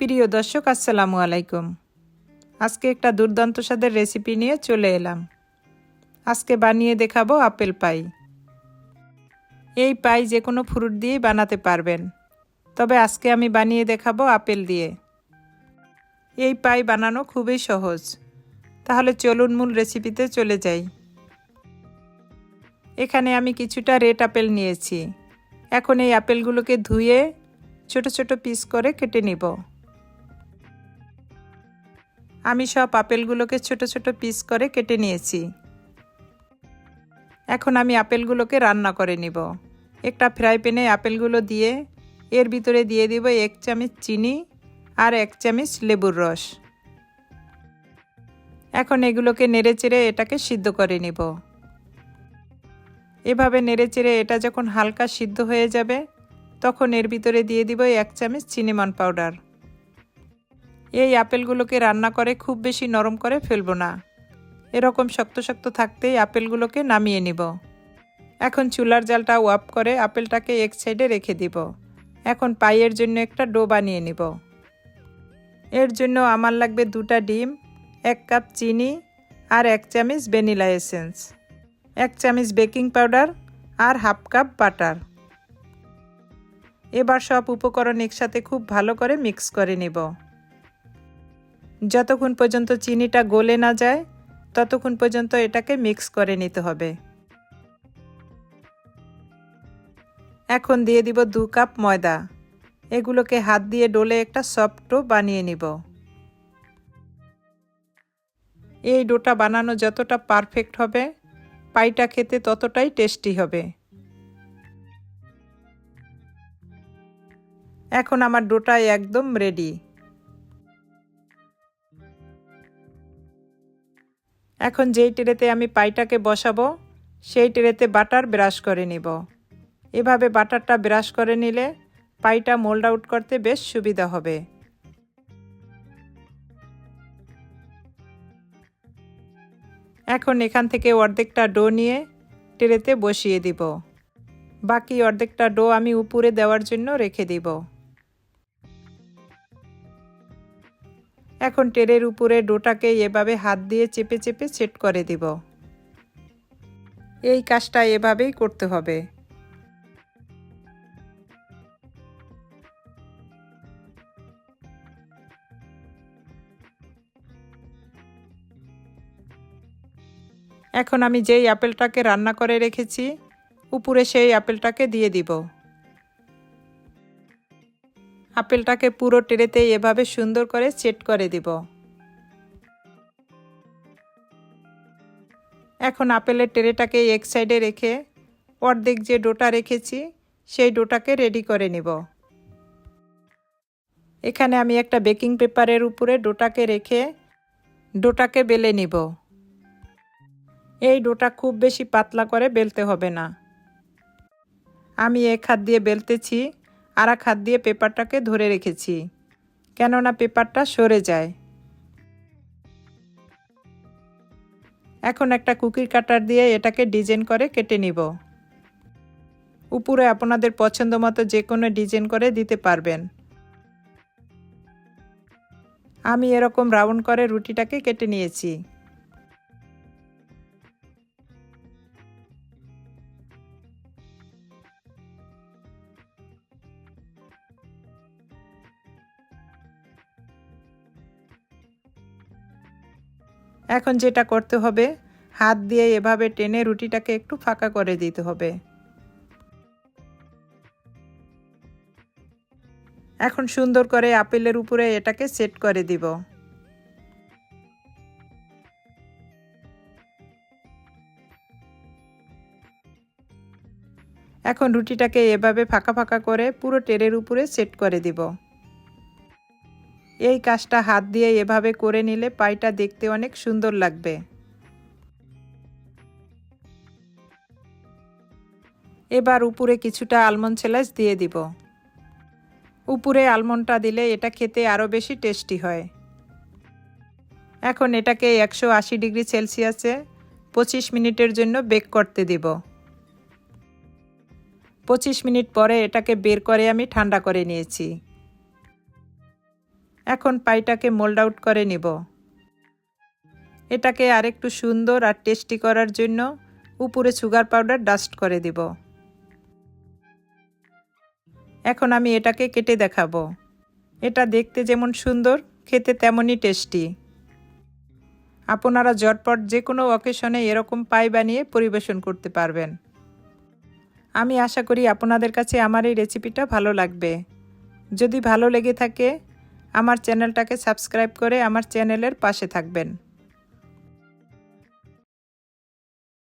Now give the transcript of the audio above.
প্রিয় দর্শক, আসসালামু আলাইকুম। আজকে একটা দুর্দান্ত স্বাদের রেসিপি নিয়ে চলে এলাম। আজকে বানিয়ে দেখাবো আপেল পাই। এই পাই যে কোনো ফ্রুট দিয়েই বানাতে পারবেন, তবে আজকে আমি বানিয়ে দেখাবো আপেল দিয়ে। এই পাই বানানো খুবই সহজ। তাহলে চলুন মূল রেসিপিতে চলে যাই। এখানে আমি কিছুটা রেড আপেল নিয়েছি। এখন এই আপেলগুলোকে ধুয়ে ছোট ছোট পিস করে কেটে নিব। আমি সব আপেলগুলোকে ছোট ছোট পিস করে কেটে নিয়েছি। এখন আমি আপেলগুলোকে রান্না করে নিব। একটা ফ্রাই প্যানে আপেলগুলো দিয়ে এর ভিতরে দিয়ে দিব 1 চামচ চিনি আর 1 চামচ লেবুর রস। এখন এগুলোকে নেড়েচেড়ে এটাকে সিদ্ধ করে নিব। এভাবে নেড়েচেড়ে এটা যখন হালকা সিদ্ধ হয়ে যাবে, তখন এর ভিতরে দিয়ে দিব 1 চামচ সিনামন পাউডার। এই আপেলগুলোকে রান্না করে খুব বেশি নরম করে ফেলবো না, এরকম শক্ত শক্ত থাকতেই আপেলগুলোকে নামিয়ে নিব। এখন চুলার জালটা অফ করে আপেলটাকে এক সাইডে রেখে দিব। এখন পাইয়ের জন্য একটা ডো বানিয়ে নিব। এর জন্য আমার লাগবে 2টা ডিম, 1 কাপ চিনি আর 1 চামচ ভ্যানিলা এসেন্স, 1 চামচ বেকিং পাউডার আর হাফ কাপ বাটার। এবার সব উপকরণ একসাথে খুব ভালো করে মিক্স করে নিব। যতক্ষণ পর্যন্ত চিনিটা গলে না যায় ততক্ষণ পর্যন্ত এটাকে মিক্স করে নিতে হবে। এখন দিয়ে দিব 2 কাপ ময়দা। এগুলোকে হাত দিয়ে ডলে একটা সফট ডো বানিয়ে নিব। এই ডোটা বানানো যতটা পারফেক্ট হবে, পাইটা খেতে ততটাই টেস্টি হবে। এখন আমার ডোটা একদম রেডি। এখন যেই ট্রেতে আমি পাইটাকে বসাবো, সেই ট্রেতে বাটার ব্রাশ করে নিব। এভাবে বাটারটা ব্রাশ করে নিলে পাইটা মোল্ড আউট করতে বেশ সুবিধা হবে। এখন এখান থেকে অর্ধেকটা ডো নিয়ে ট্রেতে বসিয়ে দিব। বাকি অর্ধেকটা ডো আমি উপরে দেওয়ার জন্য রেখে দিব। এখন ট্রের উপরে ডোটাকে এভাবে হাত দিয়ে চেপে চেপে সেট করে দিব। এই কাজটা এভাবেই করতে হবে। এখন আমি যেই আপেলটাকে রান্না করে রেখেছি, উপরে সেই আপেলটাকে দিয়ে দিব। আপেলটাকে পুরো ট্রেতে এভাবে সুন্দর করে সেট করে দিব। এখন আপেলের ট্রেটাকে এক সাইডে রেখে অর্ধেক যে ডোটা রেখেছি সেই ডোটাকে রেডি করে নিব। এখানে আমি একটা বেকিং পেপারের উপরে ডোটাকে রেখে ডোটাকে বেলে নিব। এই ডোটা খুব বেশি পাতলা করে বেলতে হবে না। আমি এক হাত দিয়ে বেলতেছি, আর এক হাত দিয়ে পেপারটাকে ধরে রেখেছি, কেননা পেপারটা সরে যায়। এখন একটা কুকির কাটার দিয়ে এটাকে ডিজাইন করে কেটে নিব। উপরে আপনাদের পছন্দ মতো যে কোনো ডিজাইন করে দিতে পারবেন। আমি এরকম রাউন্ড করে রুটিটাকে কেটে নিয়েছি। এখন যেটা করতে হবে, হাত দিয়ে এভাবে টেনে রুটিটাকে একটু ফাঁকা করে দিতে হবে। এখন সুন্দর করে আপেলের উপরে এটাকে সেট করে দিব। এখন রুটিটাকে এভাবে ফাঁকা ফাঁকা করে পুরো ট্রের উপরে সেট করে দিব। এই কাজটা হাত দিয়ে এভাবে করে নিলে পাইটা দেখতে অনেক সুন্দর লাগবে। এবার উপরে কিছুটা আলমন্ড স্লাইস দিয়ে দিব। উপরে আলমন্ডটা দিলে এটা খেতে আরও বেশি টেস্টি হয়। এখন এটাকে 180 ডিগ্রি সেলসিয়াসে 25 মিনিটের জন্য বেক করতে দিব। 25 মিনিট পরে এটাকে বের করে আমি ঠান্ডা করে নিয়েছি। এখন পাইটাকে মোল্ড আউট করে নিব। এটাকে আরেকটু সুন্দর আর টেস্টি করার জন্য উপরে সুগার পাউডার ডাস্ট করে দিব। এখন আমি এটাকে কেটে দেখাবো। এটা দেখতে যেমন সুন্দর, খেতে তেমনই টেস্টি। আপনারা ঝটপট যে কোনো অকেশনে এরকম পাই বানিয়ে পরিবেশন করতে পারবেন। আমি আশা করি আপনাদের কাছে আমার এই রেসিপিটা ভালো লাগবে। যদি ভালো লেগে থাকে আমার চ্যানেলটাকে সাবস্ক্রাইব করে আমার চ্যানেলের পাশে থাকবেন।